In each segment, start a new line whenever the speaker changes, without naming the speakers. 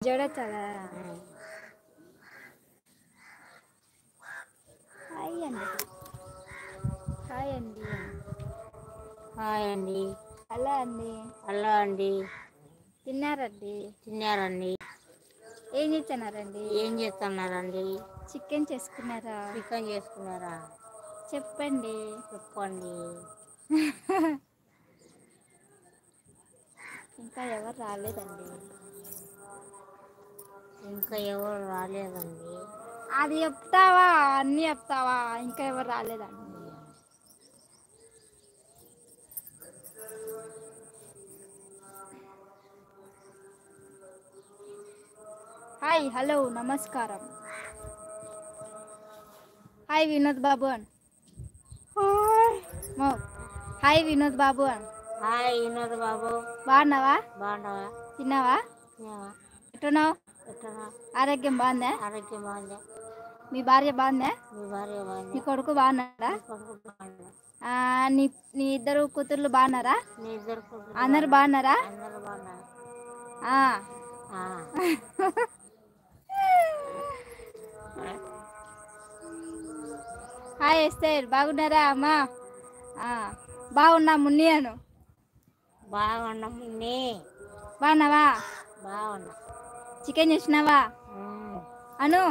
జడతారా? Hi అండి. Hi అండి.
Hi అండి.
హలో అండి.
హలో అండి.
తిన్నారండి?
తిన్నారండి.
ఏం చేస్తున్నారండి?
ఏం చేస్తున్నారండి?
చికెన్ చేసుకున్నారా?
చికెన్ చేసుకున్నారా?
చెప్పండి.
చెప్పండి.
ఇంకా ఎవరు రాలేదండి.
ఇంకా ఎవరు రాలేదండి.
అది చెప్తావా? అన్నీ చెప్తావా? ఇంకా ఎవరు రాలేదండి. హాయ్, హలో, నమస్కారం. హాయ్ వినోద్ బాబు అని. హాయ్ వినోద్ బాబు అని.
హాయ్ వినోద్ బాబు.
బాగున్నావా?
బాగున్నావా?
తిన్నావా? ఎట్టున్నావు? ఆరోగ్యం బాగుందా?
ఆరోగ్యం బాగుందా?
మీ భార్య బాగుందా?
మీ భార్య బాగుందా?
నీ కొడుకు బాగున్నాడా? నీ ఇద్దరు కూతుర్లు బాగున్నారా?
మీ ఇద్దరు కూతుర్లు
అందరు బాగున్నారా?
అందరూ బాగున్నారు.
హాయ్ ఎస్తేర్, బాగున్నారా అమ్మా? బాగున్నా మున్ని అను.
బాగున్నా మున్ని.
బాగున్నావా?
బాగున్నా.
చికెన్ చేసినావా అను?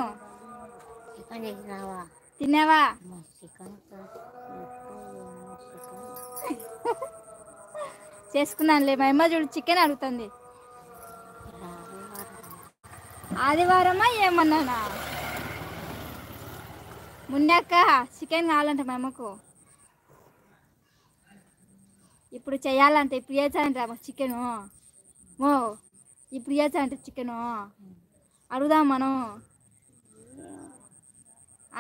చికెన్ చేసినావా?
తిన్నావా?
చికెన్
చేసుకున్నానులే. మా అమ్మ చూడు చికెన్ అడుగుతుంది. ఆదివారమా ఏమన్నానా? మున్నాక చికెన్ కావాలంట మా అమ్మకు. ఇప్పుడు చేయాలంటే ఇప్పుడు చేస్తానంట చికెను. ఇప్పుడు చేస్తానంట చికెను. అడుగుదాం మనం.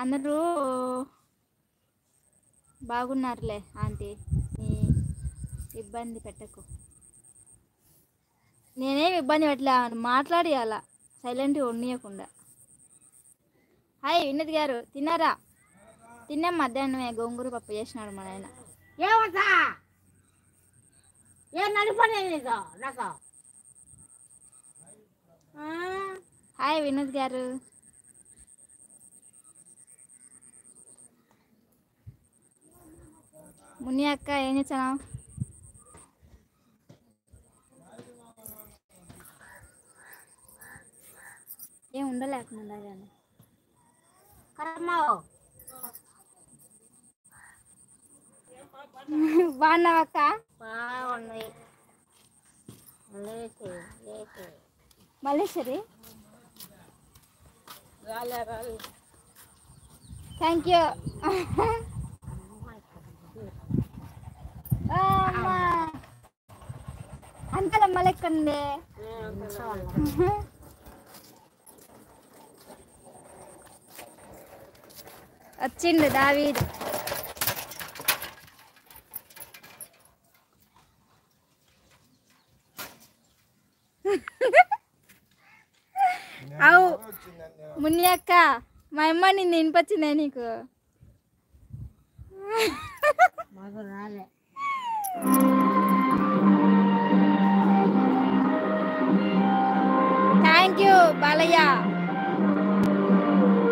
అందరూ బాగున్నారులే ఆంటీ, ఇబ్బంది పెట్టకు. నేనేమి ఇబ్బంది పెట్టలే, మాట్లాడియాల సైలెంట్గా ఉండనీయకుండా. హాయ్ వినోద్ గారు, తిన్నారా? తిన్నాం, మధ్యాహ్నమే గోంగూర పప్పు చేసినాడు మా నాయన.
ఏమంటా ఏ నడిపని నాకు.
హాయ్ వినోద్ గారు. ముని అక్క ఏం చేస్తున్నావు? ఏం ఉండలేకుండా కానీ బాగున్నావక్క?
బాగున్నాయి.
Malleswari, thank you. అంతలమ్మ లెక్కండి. వచ్చిండు దావీద్. అవు మున్ని అక్క, మా అమ్మ నిన్ను వినిపించిందే నీకు?
రాలే.
Thank you Balayya.